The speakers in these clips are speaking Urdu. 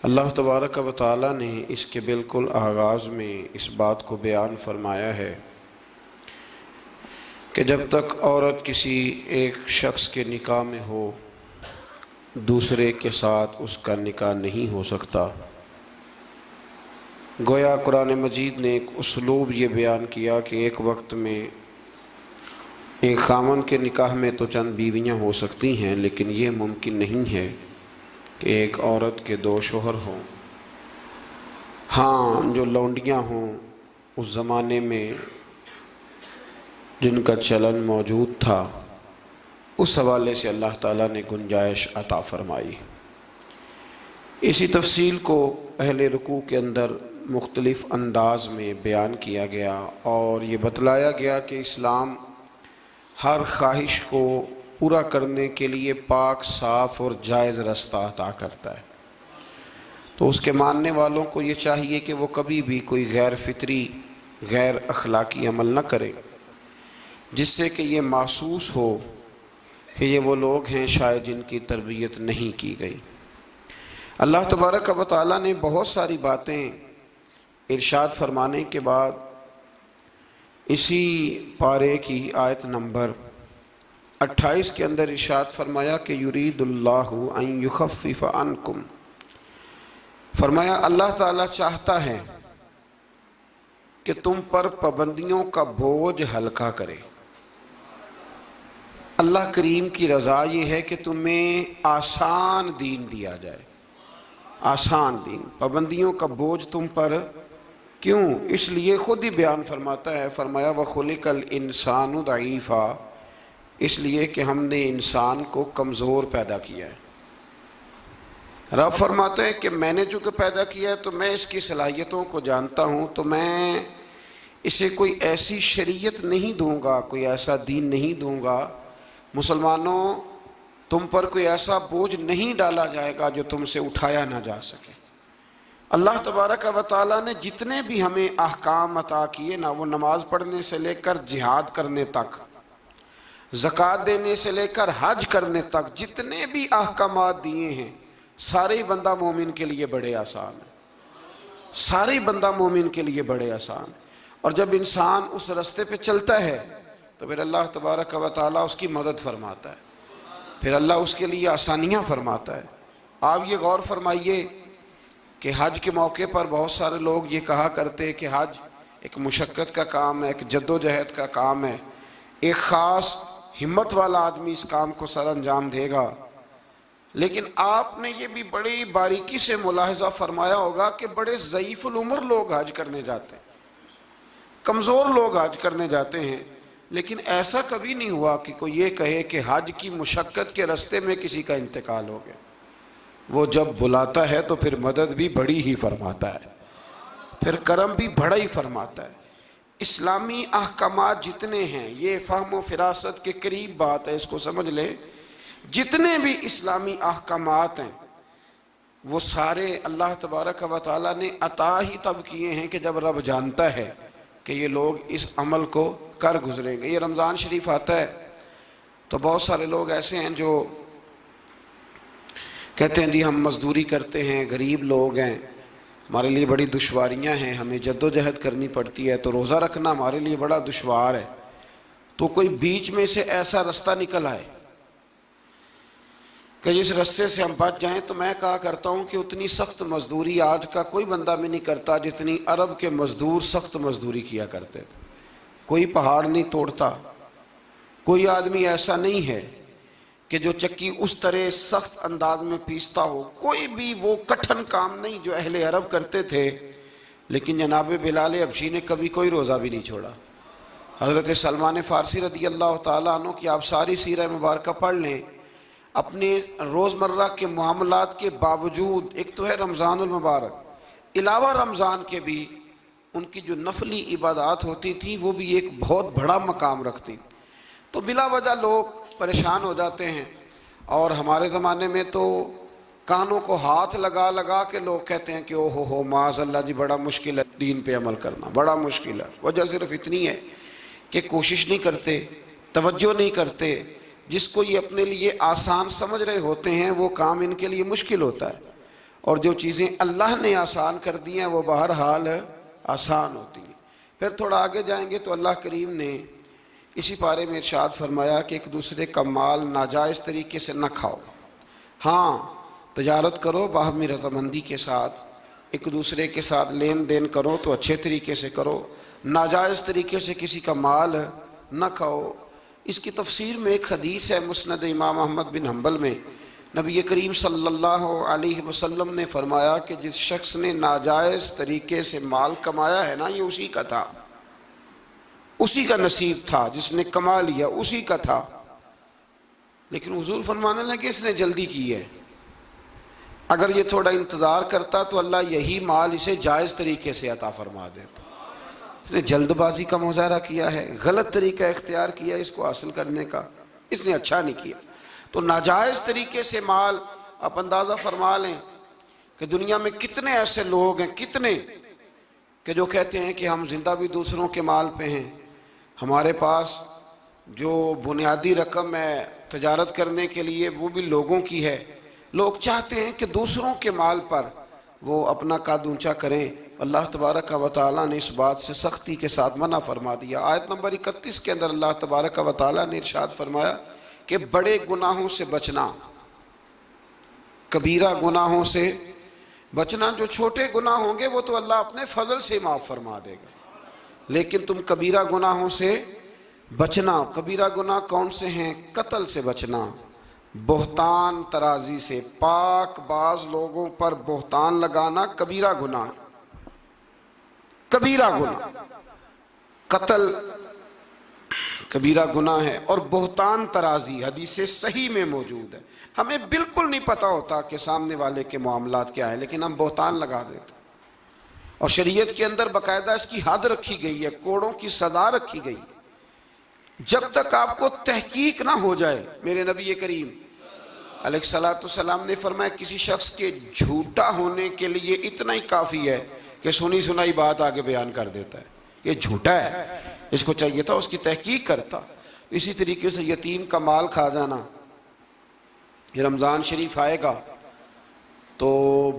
اللہ تبارک و تعالی نے اس کے بالکل آغاز میں اس بات کو بیان فرمایا ہے کہ جب تک عورت کسی ایک شخص کے نکاح میں ہو دوسرے کے ساتھ اس کا نکاح نہیں ہو سکتا۔ گویا قرآن مجید نے ایک اسلوب یہ بیان کیا کہ ایک وقت میں ایک خامن کے نکاح میں تو چند بیویاں ہو سکتی ہیں، لیکن یہ ممکن نہیں ہے کہ ایک عورت کے دو شوہر ہوں۔ ہاں، جو لونڈیاں ہوں اس زمانے میں جن کا چلن موجود تھا، اس حوالے سے اللہ تعالیٰ نے گنجائش عطا فرمائی۔ اسی تفصیل کو اہل رکوع کے اندر مختلف انداز میں بیان کیا گیا اور یہ بتلایا گیا کہ اسلام ہر خواہش کو پورا کرنے کے لیے پاک، صاف اور جائز رستہ عطا کرتا ہے۔ تو اس کے ماننے والوں کو یہ چاہیے کہ وہ کبھی بھی کوئی غیر فطری، غیر اخلاقی عمل نہ کرے جس سے کہ یہ محسوس ہو کہ یہ وہ لوگ ہیں شاید جن کی تربیت نہیں کی گئی۔ اللہ تبارک و تعالیٰ نے بہت ساری باتیں ارشاد فرمانے کے بعد اسی پارے کی آیت نمبر 28 کے اندر ارشاد فرمایا کہ یرید اللہ ان یخفف عنکم، فرمایا اللہ تعالیٰ چاہتا ہے کہ تم پر پابندیوں کا بوجھ ہلکا کرے۔ اللہ کریم کی رضا یہ ہے کہ تمہیں آسان دین دیا جائے، آسان دین۔ پابندیوں کا بوجھ تم پر کیوں؟ اس لیے خود ہی بیان فرماتا ہے، فرمایا وَخُلِقَ الْإِنسَانُ ضَعِيفًا، اس لیے کہ ہم نے انسان کو کمزور پیدا کیا ہے۔ رب فرماتے ہیں کہ میں نے چونکہ پیدا کیا ہے تو میں اس کی صلاحیتوں کو جانتا ہوں، تو میں اسے کوئی ایسی شریعت نہیں دوں گا، کوئی ایسا دین نہیں دوں گا، مسلمانوں تم پر کوئی ایسا بوجھ نہیں ڈالا جائے گا جو تم سے اٹھایا نہ جا سکے۔ اللہ تبارک و تعالیٰ نے جتنے بھی ہمیں احکام عطا کیے نا، وہ نماز پڑھنے سے لے کر جہاد کرنے تک، زکوٰۃ دینے سے لے کر حج کرنے تک، جتنے بھی احکامات دیے ہیں سارے ہی بندہ مومن کے لیے بڑے آسان ہیں، سارے ہی بندہ مومن کے لیے بڑے آسان ہیں۔ اور جب انسان اس رستے پہ چلتا ہے تو پھر اللہ تبارک و تعالیٰ اس کی مدد فرماتا ہے، پھر اللہ اس کے لیے آسانیاں فرماتا ہے۔ آپ یہ غور فرمائیے کہ حج کے موقع پر بہت سارے لوگ یہ کہا کرتے کہ حج ایک مشقت کا کام ہے، ایک جد و جہد کا کام ہے، ایک خاص ہمت والا آدمی اس کام کو سر انجام دے گا۔ لیکن آپ نے یہ بھی بڑی باریکی سے ملاحظہ فرمایا ہوگا کہ بڑے ضعیف العمر لوگ حج کرنے جاتے ہیں، کمزور لوگ حج کرنے جاتے ہیں، لیکن ایسا کبھی نہیں ہوا کہ کوئی یہ کہے کہ حج کی مشقت کے رستے میں کسی کا انتقال ہو گیا۔ وہ جب بلاتا ہے تو پھر مدد بھی بڑی ہی فرماتا ہے، پھر کرم بھی بڑا ہی فرماتا ہے۔ اسلامی احکامات جتنے ہیں، یہ فہم و فراست کے قریب بات ہے، اس کو سمجھ لیں، جتنے بھی اسلامی احکامات ہیں وہ سارے اللہ تبارک و تعالیٰ نے عطا ہی تب کیے ہیں کہ جب رب جانتا ہے کہ یہ لوگ اس عمل کو کر گزریں گے۔ یہ رمضان شریف آتا ہے تو بہت سارے لوگ ایسے ہیں جو کہتے ہیں جی ہم مزدوری کرتے ہیں، غریب لوگ ہیں، ہمارے لیے بڑی دشواریاں ہیں، ہمیں جد و جہد کرنی پڑتی ہے، تو روزہ رکھنا ہمارے لیے بڑا دشوار ہے۔ تو کوئی بیچ میں سے ایسا رستہ نکل آئے کہ جس رستے سے ہم بچ جائیں، تو میں کہا کرتا ہوں کہ اتنی سخت مزدوری آج کا کوئی بندہ بھی نہیں کرتا جتنی عرب کے مزدور سخت مزدوری کیا کرتے تھے۔ کوئی پہاڑ نہیں توڑتا، کوئی آدمی ایسا نہیں ہے کہ جو چکی اس طرح سخت انداز میں پیستا ہو، کوئی بھی وہ کٹھن کام نہیں جو اہل عرب کرتے تھے۔ لیکن جناب بلال حبشی نے کبھی کوئی روزہ بھی نہیں چھوڑا۔ حضرت سلمان فارسی رضی اللہ تعالیٰ عنہ کی آپ ساری سیرہ مبارکہ پڑھ لیں، اپنے روزمرہ کے معاملات کے باوجود، ایک تو ہے رمضان المبارک، علاوہ رمضان کے بھی ان کی جو نفلی عبادات ہوتی تھی وہ بھی ایک بہت بڑا مقام رکھتی۔ تو بلا وجہ لوگ پریشان ہو جاتے ہیں، اور ہمارے زمانے میں تو کانوں کو ہاتھ لگا لگا کے لوگ کہتے ہیں کہ او ہو معاذ اللہ جی بڑا مشکل ہے دین پہ عمل کرنا، بڑا مشکل ہے۔ وجہ صرف اتنی ہے کہ کوشش نہیں کرتے، توجہ نہیں کرتے۔ جس کو یہ اپنے لیے آسان سمجھ رہے ہوتے ہیں وہ کام ان کے لیے مشکل ہوتا ہے، اور جو چیزیں اللہ نے آسان کر دی ہیں وہ بہرحال آسان ہوتی ہیں۔ پھر تھوڑا آگے جائیں گے تو اللہ کریم نے اسی پارے میں ارشاد فرمایا کہ ایک دوسرے کا مال ناجائز طریقے سے نہ کھاؤ۔ ہاں تجارت کرو باہمی رضامندی کے ساتھ، ایک دوسرے کے ساتھ لین دین کرو تو اچھے طریقے سے کرو، ناجائز طریقے سے کسی کا مال نہ کھاؤ۔ اس کی تفسیر میں ایک حدیث ہے مسند امام احمد بن حنبل میں، نبی کریم صلی اللہ علیہ وسلم نے فرمایا کہ جس شخص نے ناجائز طریقے سے مال کمایا ہے نا، یہ اسی کا تھا، اسی کا نصیب تھا، جس نے کما لیا اسی کا تھا۔ لیکن حضور فرمانے لگے اس نے جلدی کی ہے، اگر یہ تھوڑا انتظار کرتا تو اللہ یہی مال اسے جائز طریقے سے عطا فرما دیتا۔ اس نے جلد بازی کا مظاہرہ کیا ہے، غلط طریقہ اختیار کیا اس کو حاصل کرنے کا، اس نے اچھا نہیں کیا۔ تو ناجائز طریقے سے مال، آپ اندازہ فرما لیں کہ دنیا میں کتنے ایسے لوگ ہیں، کتنے کہ جو کہتے ہیں کہ ہم زندہ بھی دوسروں کے مال پہ ہیں، ہمارے پاس جو بنیادی رقم ہے تجارت کرنے کے لیے وہ بھی لوگوں کی ہے۔ لوگ چاہتے ہیں کہ دوسروں کے مال پر وہ اپنا قد اونچا کریں۔ اللہ تبارک و تعالیٰ نے اس بات سے سختی کے ساتھ منع فرما دیا۔ آیت نمبر 31 کے اندر اللہ تبارک و تعالیٰ نے ارشاد فرمایا کہ بڑے گناہوں سے بچنا، کبیرہ گناہوں سے بچنا۔ جو چھوٹے گناہ ہوں گے وہ تو اللہ اپنے فضل سے معاف فرما دے گا، لیکن تم کبیرہ گناہوں سے بچنا۔ کبیرہ گناہ کون سے ہیں؟ قتل سے بچنا، بہتان ترازی سے، پاک باز لوگوں پر بہتان لگانا کبیرہ گناہ، کبیرہ گناہ، قتل کبیرہ گناہ ہے، اور بہتان ترازی حدیث صحیح میں موجود ہے۔ ہمیں بالکل نہیں پتہ ہوتا کہ سامنے والے کے معاملات کیا ہیں، لیکن ہم بہتان لگا دیتے ہیں، اور شریعت کے اندر باقاعدہ اس کی حد رکھی گئی ہے، کوڑوں کی سزا رکھی گئی۔ جب تک آپ کو تحقیق نہ ہو جائے، میرے نبی کریم علیہ السلام نے فرمایا کسی شخص کے جھوٹا ہونے کے لیے اتنا ہی کافی ہے کہ سنی سنائی بات آگے بیان کر دیتا ہے، یہ جھوٹا ہے، اس کو چاہیے تھا اس کی تحقیق کرتا۔ اسی طریقے سے یتیم کا مال کھا جانا۔ یہ رمضان شریف آئے گا تو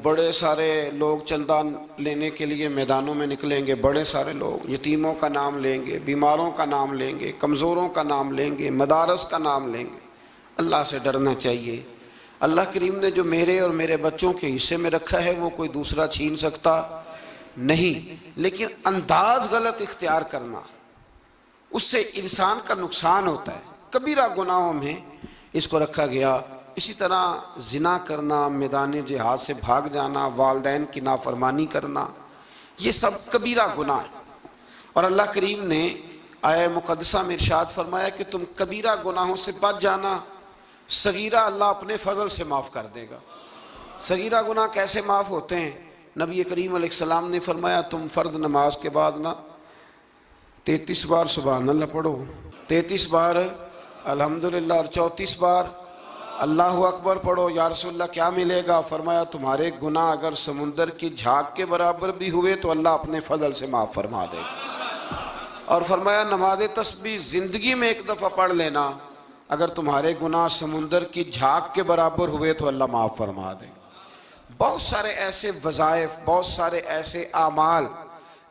بڑے سارے لوگ چندہ لینے کے لیے میدانوں میں نکلیں گے، بڑے سارے لوگ یتیموں کا نام لیں گے، بیماروں کا نام لیں گے، کمزوروں کا نام لیں گے، مدارس کا نام لیں گے۔ اللہ سے ڈرنا چاہیے۔ اللہ کریم نے جو میرے اور میرے بچوں کے حصے میں رکھا ہے وہ کوئی دوسرا چھین سکتا نہیں، لیکن انداز غلط اختیار کرنا، اس سے انسان کا نقصان ہوتا ہے۔ کبیرہ گناہوں میں اس کو رکھا گیا۔ اسی طرح زنا کرنا، میدان جہاد سے بھاگ جانا، والدین کی نافرمانی کرنا، یہ سب کبیرہ گناہ ہیں۔ اور اللہ کریم نے آیہ مقدسہ میں ارشاد فرمایا کہ تم کبیرہ گناہوں سے بچ جانا، صغیرہ اللہ اپنے فضل سے معاف کر دے گا۔ صغیرہ گناہ کیسے معاف ہوتے ہیں؟ نبی کریم علیہ السلام نے فرمایا تم فرض نماز کے بعد نا 33 بار سبحان اللہ پڑھو، 33 بار الحمدللہ، اور 34 بار اللہ اکبر پڑھو۔ یا رسول اللہ کیا ملے گا؟ فرمایا تمہارے گناہ اگر سمندر کی جھاگ کے برابر بھی ہوئے تو اللہ اپنے فضل سے معاف فرما دے گا۔ اور فرمایا نماز تسبیح زندگی میں ایک دفعہ پڑھ لینا، اگر تمہارے گناہ سمندر کی جھاگ کے برابر ہوئے تو اللہ معاف فرما دے گا۔ بہت سارے ایسے وظائف، بہت سارے ایسے اعمال،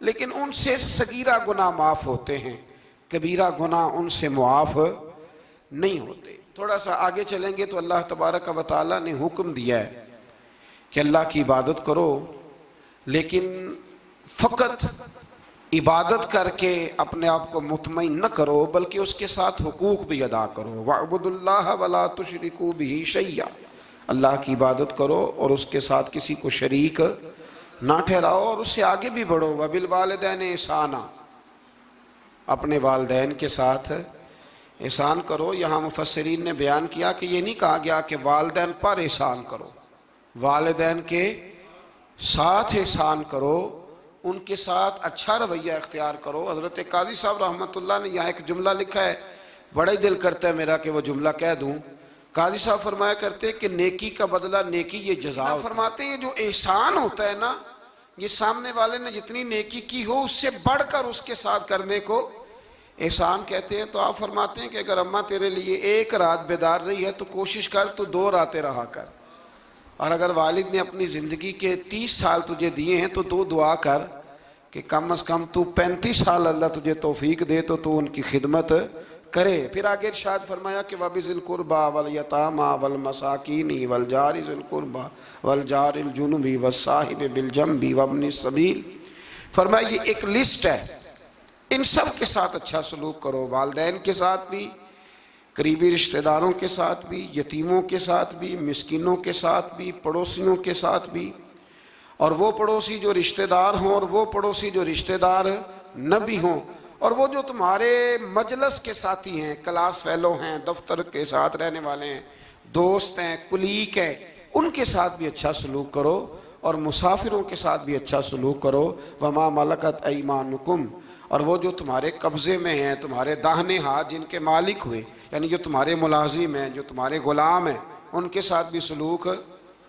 لیکن ان سے صغیرہ گناہ معاف ہوتے ہیں، کبیرہ گناہ ان سے معاف نہیں ہوتے۔ تھوڑا سا آگے چلیں گے تو اللہ تبارک و تعالیٰ نے حکم دیا ہے کہ اللہ کی عبادت کرو، لیکن فقط عبادت کر کے اپنے آپ کو مطمئن نہ کرو، بلکہ اس کے ساتھ حقوق بھی ادا کرو۔ وَاعْبُدُوا اللَّهَ وَلَا تُشْرِكُوا بِهِ شَيْئًا، اللہ کی عبادت کرو اور اس کے ساتھ کسی کو شریک نہ ٹھہراؤ، اور اس سے آگے بھی بڑھو۔ وَبِالْوَالِدَيْنِ إِحْسَانًا، اپنے والدین کے ساتھ احسان کرو۔ یہاں مفسرین نے بیان کیا کہ یہ نہیں کہا گیا کہ والدین پر احسان کرو، والدین کے ساتھ احسان کرو، ان کے ساتھ اچھا رویہ اختیار کرو۔ حضرت قاضی صاحب رحمۃ اللہ نے یہاں ایک جملہ لکھا ہے، بڑا ہی دل کرتا ہے میرا کہ وہ جملہ کہہ دوں۔ قاضی صاحب فرمایا کرتے کہ نیکی کا بدلہ نیکی یہ جزا فرماتے ہیں، جو احسان ہوتا ہے نا، یہ سامنے والے نے جتنی نیکی کی ہو اس سے بڑھ کر اس کے ساتھ کرنے کو احسان کہتے ہیں۔ تو آپ فرماتے ہیں کہ اگر اماں تیرے لیے ایک رات بیدار رہی ہے تو کوشش کر تو 2 راتیں رہا کر، اور اگر والد نے اپنی زندگی کے 30 سال تجھے دیے ہیں تو تو دعا کر کہ کم از کم تو 35 سال اللہ تجھے توفیق دے تو ان کی خدمت کرے۔ پھر آگے ارشاد فرمایا کہ وَبِذِي الْقُرْبَى وَالْيَتَامَى وَالْمَسَاكِينِ وَالْجَارِ ذِي الْقُرْبَى وَالْجَارِ الْجُنُبِ وَالصَّاحِبِ بِالْجَنبِ وَابْنِ السَّبِيلِ، فرمایا یہ ایک لسٹ ہے، ان سب کے ساتھ اچھا سلوک کرو، والدین کے ساتھ بھی، قریبی رشتہ داروں کے ساتھ بھی، یتیموں کے ساتھ بھی، مسکینوں کے ساتھ بھی، پڑوسیوں کے ساتھ بھی، اور وہ پڑوسی جو رشتہ دار ہوں اور وہ پڑوسی جو رشتہ دار نہ بھی ہوں، اور وہ جو تمہارے مجلس کے ساتھی ہیں، کلاس فیلو ہیں، دفتر کے ساتھ رہنے والے ہیں، دوست ہیں، کلیگ ہیں، ان کے ساتھ بھی اچھا سلوک کرو، اور مسافروں کے ساتھ بھی اچھا سلوک کرو۔ وَمَا مَلَكَتْ أَيْمَانُكُمْ، اور وہ جو تمہارے قبضے میں ہیں، تمہارے داہنے ہاتھ جن کے مالک ہوئے، یعنی جو تمہارے ملازم ہیں، جو تمہارے غلام ہیں، ان کے ساتھ بھی سلوک۔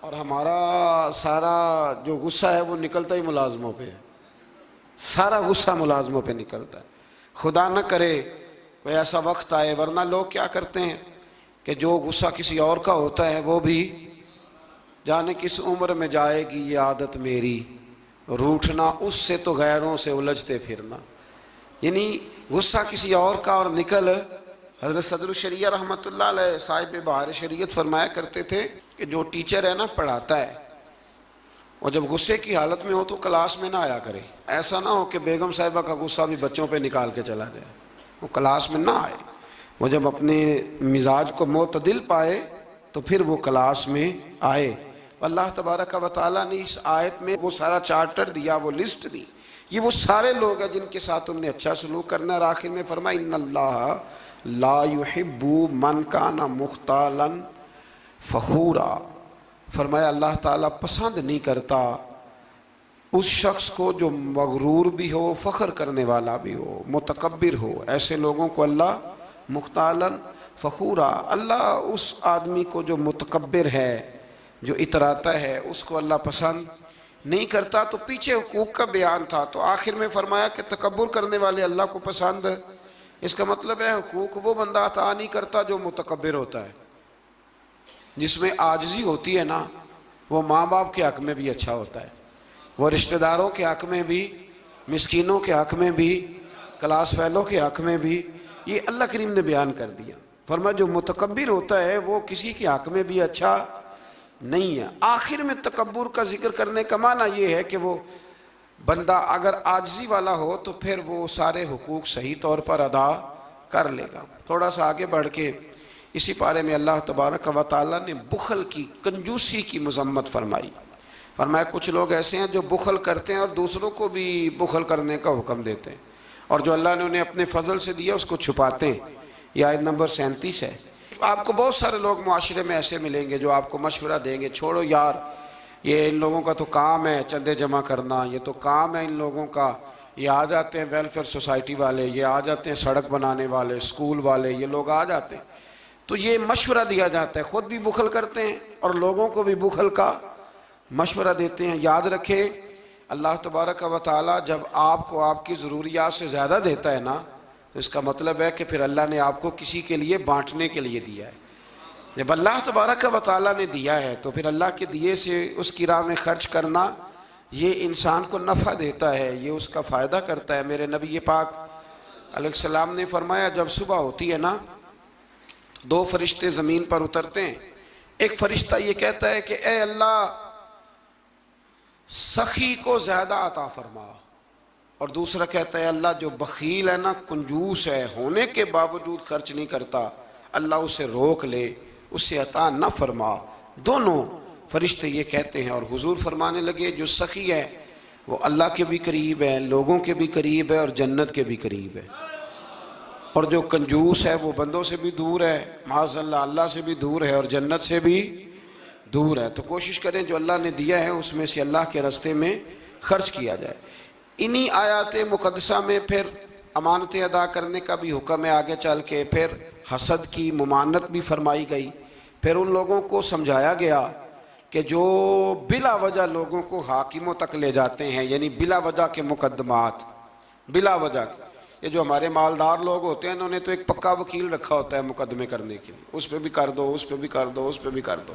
اور ہمارا سارا جو غصہ ہے وہ نکلتا ہی ملازموں پہ ہے، سارا غصہ ملازموں پہ نکلتا ہے۔ خدا نہ کرے کوئی ایسا وقت آئے، ورنہ لوگ کیا کرتے ہیں کہ جو غصہ کسی اور کا ہوتا ہے وہ بھی جانے کس عمر میں جائے گی یہ عادت میری، روٹھنا اس سے تو غیروں سے الجھتے پھرنا، یعنی غصہ کسی اور کا اور نکل۔ حضرت صدر الشریعہ رحمۃ اللہ علیہ صاحب بہار شریعت فرمایا کرتے تھے کہ جو ٹیچر ہے نا پڑھاتا ہے، اور جب غصے کی حالت میں ہو تو کلاس میں نہ آیا کرے، ایسا نہ ہو کہ بیگم صاحبہ کا غصہ بھی بچوں پہ نکال کے چلا جائے، وہ کلاس میں نہ آئے، وہ جب اپنے مزاج کو معتدل پائے تو پھر وہ کلاس میں آئے۔ اللہ تبارک و تعالیٰ نے اس آیت میں وہ سارا چارٹر دیا، وہ لسٹ دی، یہ وہ سارے لوگ ہیں جن کے ساتھ تم نے اچھا سلوک کرنا ہے۔ اور آخر میں فرمایا ان اللہ لا يحب من کان مختالا فخورا، فرمایا اللہ تعالیٰ پسند نہیں کرتا اس شخص کو جو مغرور بھی ہو، فخر کرنے والا بھی ہو، متکبر ہو، ایسے لوگوں کو اللہ مختالا فخورا، اللہ اس آدمی کو جو متکبر ہے، جو اتراتا ہے، اس کو اللہ پسند نہیں کرتا۔ تو پیچھے حقوق کا بیان تھا، تو آخر میں فرمایا کہ تکبر کرنے والے اللہ کو پسند، اس کا مطلب ہے حقوق وہ بندہ عطا نہیں کرتا جو متکبر ہوتا ہے، جس میں عاجزی ہوتی ہے نا، وہ ماں باپ کے حق میں بھی اچھا ہوتا ہے، وہ رشتہ داروں کے حق میں بھی، مسکینوں کے حق میں بھی، کلاس فیلو کے حق میں بھی، یہ اللہ کریم نے بیان کر دیا۔ فرمایا جو متکبر ہوتا ہے وہ کسی کے حق میں بھی اچھا نہیں ہے۔ آخر میں تکبر کا ذکر کرنے کا معنی یہ ہے کہ وہ بندہ اگر عاجزی والا ہو تو پھر وہ سارے حقوق صحیح طور پر ادا کر لے گا۔ تھوڑا سا آگے بڑھ کے اسی پارے میں اللہ تبارک و تعالیٰ نے بخل کی، کنجوسی کی مذمت فرمائی۔ فرمایا کچھ لوگ ایسے ہیں جو بخل کرتے ہیں اور دوسروں کو بھی بخل کرنے کا حکم دیتے ہیں، اور جو اللہ نے انہیں اپنے فضل سے دیا اس کو چھپاتے ہیں۔ یہ آیت نمبر 37 ہے۔ آپ کو بہت سارے لوگ معاشرے میں ایسے ملیں گے جو آپ کو مشورہ دیں گے، چھوڑو یار، یہ ان لوگوں کا تو کام ہے چندے جمع کرنا، یہ تو کام ہے ان لوگوں کا، یہ آ جاتے ہیں ویلفیئر سوسائٹی والے، یہ آ جاتے ہیں سڑک بنانے والے، اسکول والے، یہ لوگ آ جاتے ہیں، تو یہ مشورہ دیا جاتا ہے، خود بھی بخل کرتے ہیں اور لوگوں کو بھی بخل کا مشورہ دیتے ہیں۔ یاد رکھے اللہ تبارک و تعالیٰ جب آپ کو آپ کی ضروریات سے زیادہ دیتا ہے نا، تو اس کا مطلب ہے کہ پھر اللہ نے آپ کو کسی کے لیے بانٹنے کے لیے دیا ہے۔ جب اللہ تبارک و تعالیٰ نے دیا ہے تو پھر اللہ کے دیے سے اس کی راہ میں خرچ کرنا یہ انسان کو نفع دیتا ہے، یہ اس کا فائدہ کرتا ہے۔ میرے نبی پاک علیہ السلام نے فرمایا جب صبح ہوتی ہے نا تو 2 فرشتے زمین پر اترتے ہیں، ایک فرشتہ یہ کہتا ہے کہ اے اللہ سخی کو زیادہ عطا فرما، اور دوسرا کہتا ہے اللہ جو بخیل ہے نا، کنجوس ہے، ہونے کے باوجود خرچ نہیں کرتا، اللہ اسے روک لے، اسے عطا نہ فرما۔ دونوں فرشتے یہ کہتے ہیں، اور حضور فرمانے لگے جو سخی ہے وہ اللہ کے بھی قریب ہے، لوگوں کے بھی قریب ہے، اور جنت کے بھی قریب ہے، اور جو کنجوس ہے وہ بندوں سے بھی دور ہے، معاذ اللہ اللہ سے بھی دور ہے، اور جنت سے بھی دور ہے۔ تو کوشش کریں جو اللہ نے دیا ہے اس میں سے اللہ کے راستے میں خرچ کیا جائے۔ انہی آیات مقدسہ میں پھر امانتیں ادا کرنے کا بھی حکم ہے، آگے چل کے پھر حسد کی ممانعت بھی فرمائی گئی، پھر ان لوگوں کو سمجھایا گیا کہ جو بلا وجہ لوگوں کو حاکموں تک لے جاتے ہیں، یعنی بلا وجہ کے مقدمات، بلا وجہ، یہ جو ہمارے مالدار لوگ ہوتے ہیں انہوں نے تو ایک پکا وکیل رکھا ہوتا ہے مقدمے کرنے کے لیے، اس پہ بھی کر دو، اس پہ بھی کر دو، اس پہ بھی کر دو،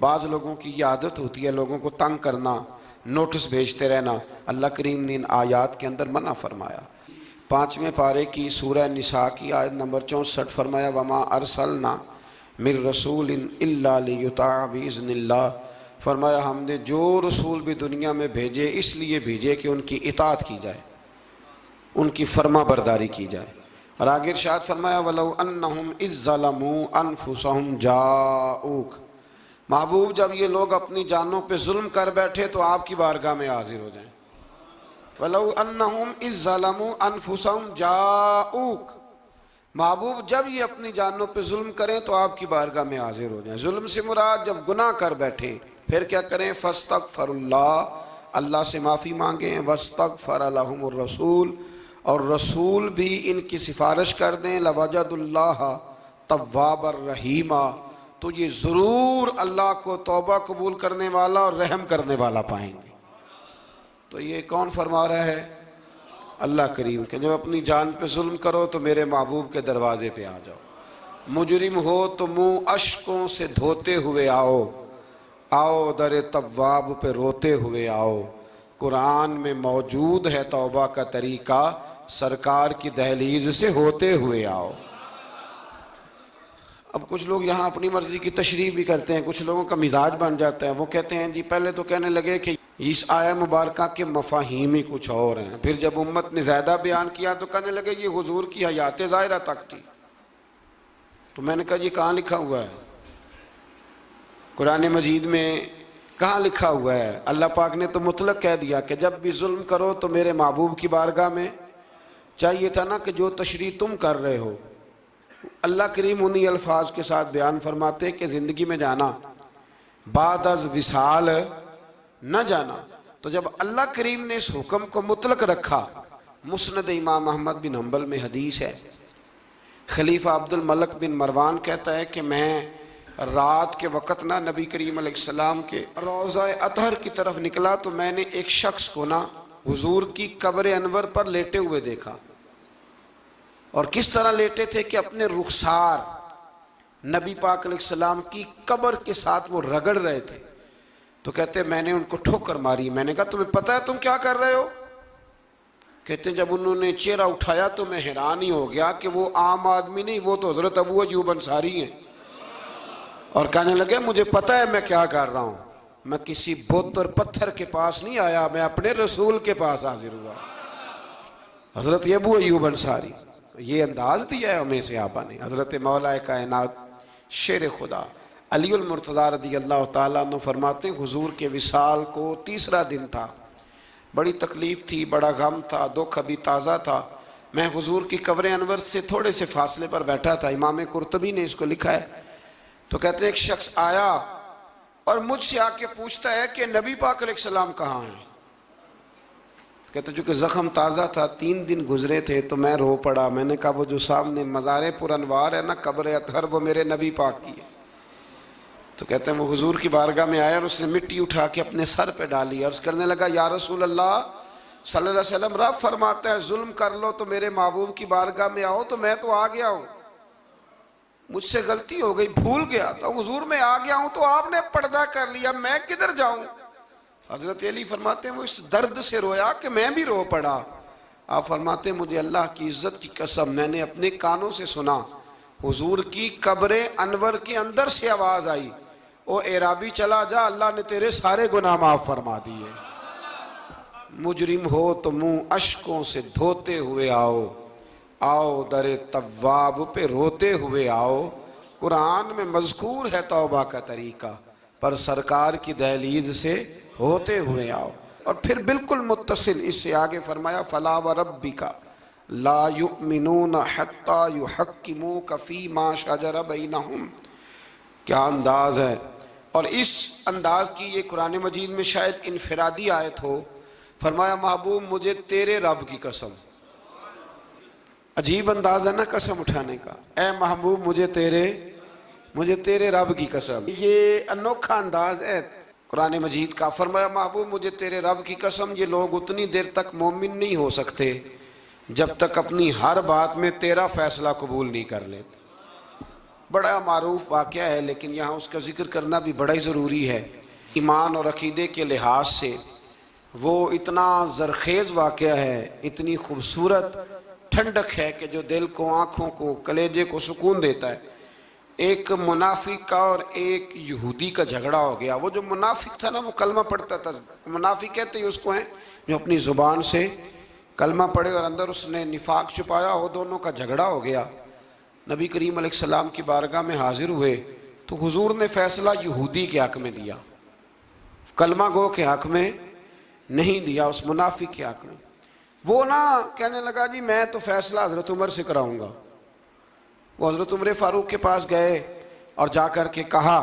بعض لوگوں کی یہ عادت ہوتی ہے لوگوں کو تنگ کرنا, نوٹس بھیجتے رہنا. اللہ کریم نے ان آیات کے اندر منع فرمایا. 5ویں پارے کی سورہ نساء کی آیت نمبر 64 فرمایا وما ارسلنا من رسول الا لیطاع باذن اللہ. فرمایا ہم نے جو رسول بھی دنیا میں بھیجے اس لیے بھیجے کہ ان کی اطاعت کی جائے, ان کی فرما برداری کی جائے. اور آگے ارشاد فرمایا وَلَوْ أَنَّهُمْ إِذْ ظَلَمُوا أَنفُسَهُمْ جَاءُوكَ. محبوب جب یہ لوگ اپنی جانوں پہ ظلم کر بیٹھے تو آپ کی بارگاہ میں حاضر ہو جائیں. وَلَوْ أَنَّهُمْ إِذْ ظَلَمُوا أَنفُسَهُمْ جَاءُوكَ. محبوب جب یہ اپنی جانوں پہ ظلم کریں تو آپ کی بارگاہ میں حاضر ہو جائیں. ظلم سے مراد جب گناہ کر بیٹھیں پھر کیا کریں؟ فَاسْتَغْفَرُ اللَّهَ, اللہ سے معافی مانگیں. وَاسْتَغْفَرَ لَهُمُ الرَّسُولُ, اور رسول بھی ان کی سفارش کر دیں. لَوَجَدُ اللَّهَ تَوَّابًا رَحِيمًا, تو یہ ضرور اللہ کو توبہ قبول کرنے والا اور رحم کرنے والا پائیں گے. تو یہ کون فرما رہا ہے؟ اللہ کریم. کہ جب اپنی جان پہ ظلم کرو تو میرے محبوب کے دروازے پہ آ جاؤ. مجرم ہو تو منہ اشکوں سے دھوتے ہوئے آؤ, آؤ در تواب پہ روتے ہوئے آؤ. قرآن میں موجود ہے توبہ کا طریقہ, سرکار کی دہلیز سے ہوتے ہوئے آؤ. اب کچھ لوگ یہاں اپنی مرضی کی تشریح بھی کرتے ہیں, کچھ لوگوں کا مزاج بن جاتا ہے. وہ کہتے ہیں جی پہلے تو کہنے لگے کہ اس آیہ مبارکہ کے مفاہیم ہی کچھ اور ہیں, پھر جب امت نے زیادہ بیان کیا تو کہنے لگے یہ حضور کی حیات ظاہرہ تک تھی. تو میں نے کہا یہ کہاں لکھا ہوا ہے؟ قرآن مجید میں کہاں لکھا ہوا ہے؟ اللہ پاک نے تو مطلق کہہ دیا کہ جب بھی ظلم کرو تو میرے محبوب کی بارگاہ میں. چاہیے تھا نا کہ جو تشریح تم کر رہے ہو, اللہ کریم انہی الفاظ کے ساتھ بیان فرماتے کہ زندگی میں جانا بعد از وصال نہ جانا. تو جب اللہ کریم نے اس حکم کو مطلق رکھا, مسند امام احمد بن حنبل میں حدیث ہے, خلیفہ عبد الملک بن مروان کہتا ہے کہ میں رات کے وقت نا نبی کریم علیہ السلام کے روضہ اطہر کی طرف نکلا تو میں نے ایک شخص کو نا حضور کی قبر انور پر لیٹے ہوئے دیکھا. اور کس طرح لیٹے تھے کہ اپنے رخسار نبی پاک علیہ السلام کی قبر کے ساتھ وہ رگڑ رہے تھے. تو کہتے میں نے ان کو ٹھوکر ماری. میں نے کہا تمہیں پتہ ہے تم کیا کر رہے ہو؟ کہتے ہیں جب انہوں نے چہرہ اٹھایا تو میں حیران ہی ہو گیا کہ وہ عام آدمی نہیں, وہ تو حضرت ابو ایوب انصاری ہیں. اور کہنے لگے مجھے پتہ ہے میں کیا کر رہا ہوں, میں کسی بت اور پتھر کے پاس نہیں آیا, میں اپنے رسول کے پاس حاضر ہوا. حضرت ابو ایوب انصاری. یہ انداز دیا ہے ہمیں صحابہ نے. حضرت مولا کائنات شیر خدا علی المرتضیٰ رضی اللہ تعالیٰ عنہ فرماتے ہیں حضور کے وصال کو تیسرا دن تھا, بڑی تکلیف تھی, بڑا غم تھا, دکھ ابھی تازہ تھا. میں حضور کی قبر انور سے تھوڑے سے فاصلے پر بیٹھا تھا. امام قرطبی نے اس کو لکھا ہے. تو کہتے ہیں ایک شخص آیا اور مجھ سے آ کے پوچھتا ہے کہ نبی پاک علیہ السلام کہاں ہیں؟ کہتے چونکہ زخم تازہ تھا, 3 دن گزرے تھے, تو میں رو پڑا. میں نے کہا وہ جو سامنے مزار پر انوار ہے نا قبر اطہر, وہ میرے نبی پاک کی ہے. تو کہتے ہیں وہ حضور کی بارگاہ میں آیا اور اس نے مٹی اٹھا کے اپنے سر پہ ڈالی. عرض کرنے لگا یا رسول اللہ صلی اللہ علیہ وسلم, رب فرماتا ہے ظلم کر لو تو میرے محبوب کی بارگاہ میں آؤ, تو میں تو آ گیا ہوں, مجھ سے غلطی ہو گئی, بھول گیا تو حضور میں آ گیا ہوں, تو آپ نے پردہ کر لیا, میں کدھر جاؤں؟ حضرت علی فرماتے ہیں وہ اس درد سے رویا کہ میں بھی رو پڑا. آپ فرماتے ہیں مجھے اللہ کی عزت کی قسم میں نے اپنے کانوں سے سنا حضور کی قبر انور کے اندر سے آواز آئی, او اعرابی چلا جا, اللہ نے تیرے سارے گناہ معاف فرما دیے. مجرم ہو تو منہ اشکوں سے دھوتے ہوئے آؤ, آؤ در تواب پہ روتے ہوئے آؤ. قرآن میں مذکور ہے توبہ کا طریقہ, پر سرکار کی دہلیز سے ہوتے ہوئے آؤ. اور پھر بالکل متصل اس سے آگے فرمایا فلا وربک لا یؤمنون حتی یحکموک فیما شجر بینہم. کیا انداز ہے, اور اس انداز کی یہ قرآن مجید میں شاید انفرادی آیت ہو. فرمایا محبوب مجھے تیرے رب کی قسم. عجیب انداز ہے نا قسم اٹھانے کا, اے محبوب مجھے تیرے رب کی قسم. یہ انوکھا انداز ہے قرآن مجید کا. فرمایا محبوب مجھے تیرے رب کی قسم, یہ لوگ اتنی دیر تک مومن نہیں ہو سکتے جب تک اپنی ہر بات میں تیرا فیصلہ قبول نہیں کر لیتے. بڑا معروف واقعہ ہے، لیکن یہاں اس کا ذکر کرنا بھی بڑا ہی ضروری ہے۔ ایمان اور عقیدے کے لحاظ سے وہ اتنا زرخیز واقعہ ہے، اتنی خوبصورت ٹھنڈک ہے کہ جو دل کو، آنکھوں کو، کلیجے کو سکون دیتا ہے۔ ایک منافق کا اور ایک یہودی کا جھگڑا ہو گیا۔ وہ جو منافق تھا نا وہ کلمہ پڑھتا تھا، منافق کہتے ہیں اس کو ہیں جو اپنی زبان سے کلمہ پڑھے اور اندر اس نے نفاق چھپایا، وہ دونوں کا جھگڑا ہو گیا۔ نبی کریم علیہ السلام کی بارگاہ میں حاضر ہوئے تو حضور نے فیصلہ یہودی کے حق میں دیا، کلمہ گو کے حق میں نہیں دیا، اس منافق کے حق میں۔ وہ نہ کہنے لگا جی میں تو فیصلہ حضرت عمر سے کراؤں گا۔ وہ حضرت عمر فاروق کے پاس گئے اور جا کر کے کہا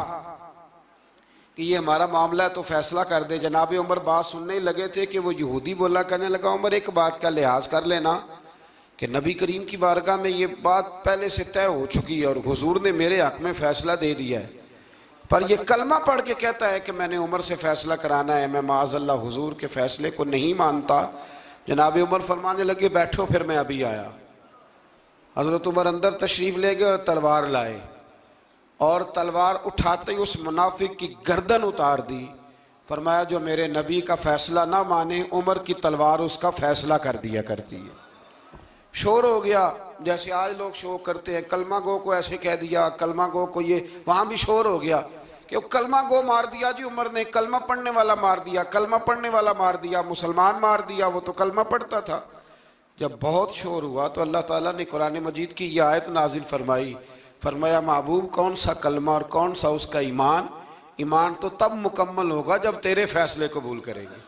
کہ یہ ہمارا معاملہ ہے تو فیصلہ کر دے۔ جناب عمر بات سننے ہی لگے تھے کہ وہ یہودی بولا، کہنے لگا عمر ایک بات کا لحاظ کر لینا کہ نبی کریم کی بارگاہ میں یہ بات پہلے سے طے ہو چکی ہے اور حضور نے میرے حق میں فیصلہ دے دیا ہے، پر یہ کلمہ پڑھ کے کہتا ہے کہ میں نے عمر سے فیصلہ کرانا ہے، میں معاذ اللہ حضور کے فیصلے کو نہیں مانتا۔ جناب عمر فرمانے لگے بیٹھو پھر میں ابھی آیا۔ حضرت عمر اندر تشریف لے گئے اور تلوار لائے، اور تلوار اٹھاتے ہی اس منافق کی گردن اتار دی۔ فرمایا جو میرے نبی کا فیصلہ نہ مانے، عمر کی تلوار اس کا فیصلہ کر دیا کرتی ہے۔ شور ہو گیا جیسے آج لوگ شور کرتے ہیں، کلمہ گو کو ایسے کہہ دیا، کلمہ گو کو یہ، وہاں بھی شور ہو گیا کہ کلمہ گو مار دیا جی عمر نے، کلمہ پڑھنے والا مار دیا، کلمہ پڑھنے والا مار دیا، مسلمان مار دیا، وہ تو کلمہ پڑھتا تھا۔ جب بہت شور ہوا تو اللہ تعالیٰ نے قرآن مجید کی یہ آیت نازل فرمائی، فرمایا محبوب کون سا کلمہ اور کون سا اس کا ایمان، ایمان تو تب مکمل ہوگا جب تیرے فیصلے قبول کرے گی۔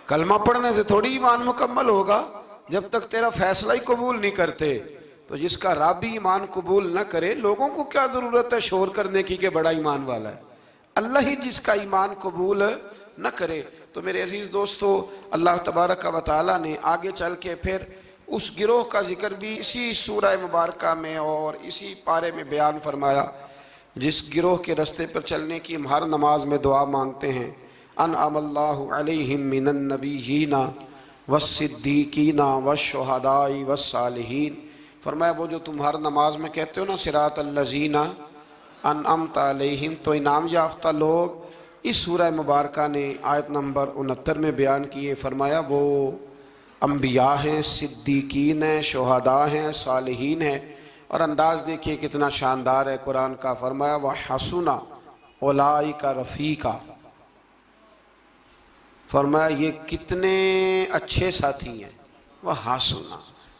کلمہ پڑھنے سے تھوڑی ایمان مکمل ہوگا، جب تک تیرا فیصلہ ہی قبول نہیں کرتے۔ تو جس کا رب ہی ایمان قبول نہ کرے، لوگوں کو کیا ضرورت ہے شور کرنے کی کہ بڑا ایمان والا ہے، اللہ ہی جس کا ایمان قبول نہ کرے۔ تو میرے عزیز دوستو، اللہ تبارک و تعالیٰ نے آگے چل کے پھر اس گروہ کا ذکر بھی اسی سورہ مبارکہ میں اور اسی پارے میں بیان فرمایا، جس گروہ کے رستے پر چلنے کی ہم ہر نماز میں دعا مانگتے ہیں، انعم اللہ علیہم من النبیین والصدیقین والشہداء والصالحین۔ فرمایا وہ جو تم ہر نماز میں کہتے ہو نا صراط الذین انعمت علیہم، تو انعام یافتہ لوگ اس سورہ مبارکہ نے آیت نمبر 69 میں بیان کیے۔ فرمایا وہ انبیاء ہیں، صدیقین ہیں، شہداء ہیں، صالحین ہیں، اور انداز دیکھیے کتنا شاندار ہے قرآن کا۔ فرمایا وَحَسُنَ أُولَئِكَ رَفِيقًا، فرمایا یہ کتنے اچھے ساتھی ہیں، وَحَسُنَ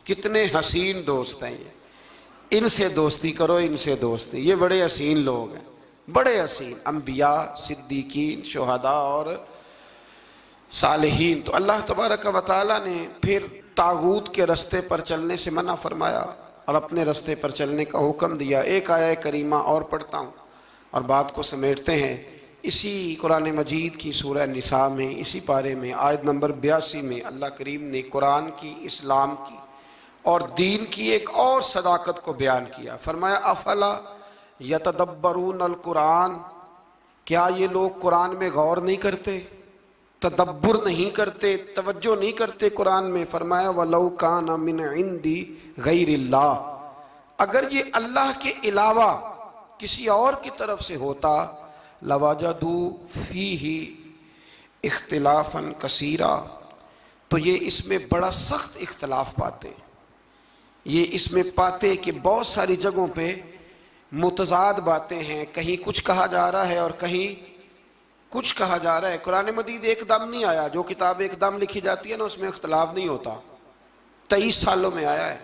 کتنے حسین دوست ہیں، یہ ان سے دوستی کرو، ان سے دوستی، یہ بڑے حسین لوگ ہیں، بڑے حسین انبیاء، صدیقین، شہداء اور صالحین۔ تو اللہ تبارک و تعالیٰ نے پھر طاغوت کے رستے پر چلنے سے منع فرمایا اور اپنے رستے پر چلنے کا حکم دیا۔ ایک آیہ کریمہ اور پڑھتا ہوں اور بات کو سمیٹتے ہیں۔ اسی قرآن مجید کی سورہ نساء میں، اسی پارے میں آیت نمبر 82 میں اللہ کریم نے قرآن کی، اسلام کی اور دین کی ایک اور صداقت کو بیان کیا۔ فرمایا افلا یتدبرون القرآن، کیا یہ لوگ قرآن میں غور نہیں کرتے، تدبر نہیں کرتے، توجہ نہیں کرتے قرآن میں۔ فرمایا وَلَوْ كَانَ مِنْ عِنْدِ غَيْرِ اللَّهِ، اگر یہ اللہ کے علاوہ کسی اور کی طرف سے ہوتا، لَوَجَدُوا فِيهِ اختلافاً كَثِيرًا، تو یہ اس میں بڑا سخت اختلاف پاتے، یہ اس میں پاتے کہ بہت ساری جگہوں پہ متضاد باتیں ہیں، کہیں کچھ کہا جا رہا ہے اور کہیں کچھ کہا جا رہا ہے۔ قرآن مجید ایک دم نہیں آیا، جو کتاب ایک دم لکھی جاتی ہے نا اس میں اختلاف نہیں ہوتا، 23 سالوں میں آیا ہے۔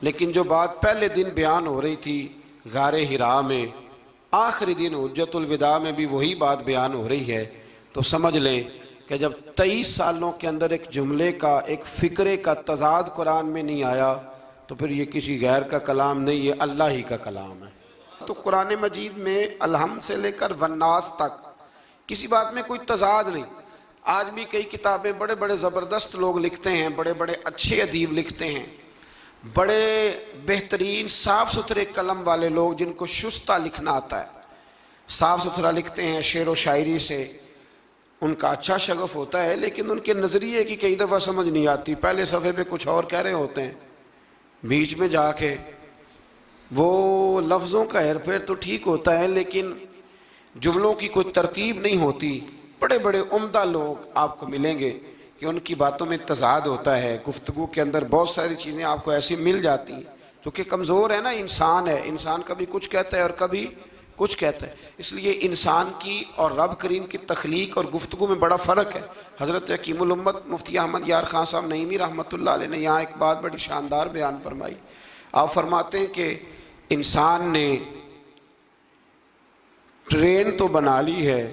لیکن جو بات پہلے دن بیان ہو رہی تھی غار حرا میں، آخری دن حجت الوداع میں بھی وہی بات بیان ہو رہی ہے، تو سمجھ لیں کہ جب 23 سالوں کے اندر ایک جملے کا، ایک فکرے کا تضاد قرآن میں نہیں آیا تو پھر یہ کسی غیر کا کلام نہیں، یہ اللہ ہی کا کلام ہے۔ تو قرآن مجید میں الحمد سے لے کر والناس تک کسی بات میں کوئی تضاد نہیں۔ آج بھی کئی کتابیں بڑے بڑے زبردست لوگ لکھتے ہیں، بڑے بڑے اچھے ادیب لکھتے ہیں، بڑے بہترین صاف ستھرے قلم والے لوگ جن کو شستہ لکھنا آتا ہے، صاف ستھرا لکھتے ہیں، شعر و شاعری سے ان کا اچھا شغف ہوتا ہے، لیکن ان کے نظریے کی کئی دفعہ سمجھ نہیں آتی، پہلے صفحے پہ کچھ اور کہہ رہے ہوتے ہیں، بیچ میں جا کے وہ لفظوں کا ہیر پھیر تو ٹھیک ہوتا ہے لیکن جملوں کی کوئی ترتیب نہیں ہوتی. بڑے بڑے عمدہ لوگ آپ کو ملیں گے کہ ان کی باتوں میں تضاد ہوتا ہے، گفتگو کے اندر بہت ساری چیزیں آپ کو ایسی مل جاتی ہیں. کیونکہ کمزور ہے نا، انسان ہے، انسان کبھی کچھ کہتا ہے اور کبھی کچھ کہتا ہے. اس لیے انسان کی اور رب کریم کی تخلیق اور گفتگو میں بڑا فرق ہے. حضرت حکیم الامت مفتی احمد یار خان صاحب نعیمی رحمۃ اللہ علیہ نے یہاں ایک بات بڑی شاندار بیان فرمائی. آپ فرماتے ہیں کہ انسان نے ٹرین تو بنا لی ہے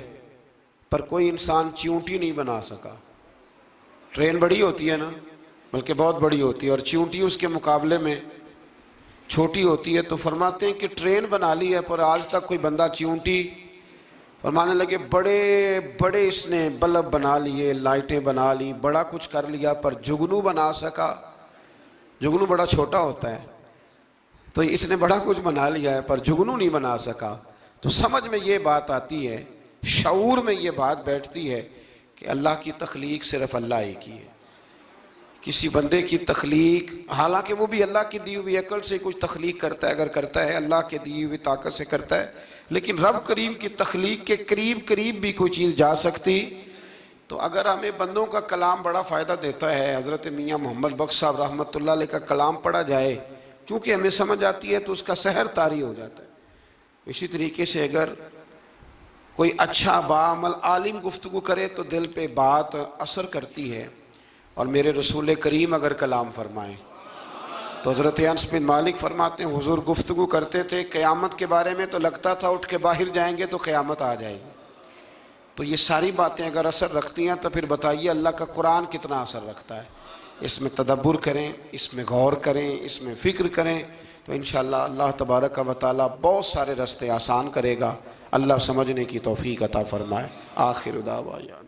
پر کوئی انسان چیونٹی نہیں بنا سکا. ٹرین بڑی ہوتی ہے نا، بلکہ بہت بڑی ہوتی ہے، اور چیونٹی اس کے مقابلے میں چھوٹی ہوتی ہے. تو فرماتے ہیں کہ ٹرین بنا لی ہے پر آج تک کوئی بندہ چیونٹی. فرمانے لگے بڑے بڑے اس نے بلب بنا لیے، لائٹیں بنا لی، بڑا کچھ کر لیا، پر جگنو بنا سکا. جگنو بڑا چھوٹا ہوتا ہے، تو اس نے بڑا کچھ بنا لیا ہے پر جگنو نہیں بنا سکا. تو سمجھ میں یہ بات آتی ہے، شعور میں یہ بات بیٹھتی ہے کہ اللہ کی تخلیق صرف اللہ ہی کی ہے. کسی بندے کی تخلیق، حالانکہ وہ بھی اللہ کی دی ہوئی عقل سے کچھ تخلیق کرتا ہے، اگر کرتا ہے اللہ کے دی ہوئی طاقت سے کرتا ہے، لیکن رب کریم کی تخلیق کے قریب قریب بھی کوئی چیز جا سکتی. تو اگر ہمیں بندوں کا کلام بڑا فائدہ دیتا ہے، حضرت میاں محمد بخش صاحب رحمۃ اللہ علیہ کا کلام پڑھا جائے چونکہ ہمیں سمجھ آتی ہے تو اس کا سحر طاری ہو جاتا ہے. اسی طریقے سے اگر کوئی اچھا باعمل عالم گفتگو کرے تو دل پہ بات اثر کرتی ہے. اور میرے رسول کریم اگر کلام فرمائیں تو حضرت انس بن مالک فرماتے ہیں حضور گفتگو کرتے تھے قیامت کے بارے میں تو لگتا تھا اٹھ کے باہر جائیں گے تو قیامت آ جائے گی. تو یہ ساری باتیں اگر اثر رکھتی ہیں تو پھر بتائیے اللہ کا قرآن کتنا اثر رکھتا ہے. اس میں تدبر کریں، اس میں غور کریں، اس میں فکر کریں تو انشاءاللہ اللہ تبارک و تعالیٰ بہت سارے راستے آسان کرے گا. اللہ سمجھنے کی توفیق عطا فرمائے. آخر دعوانا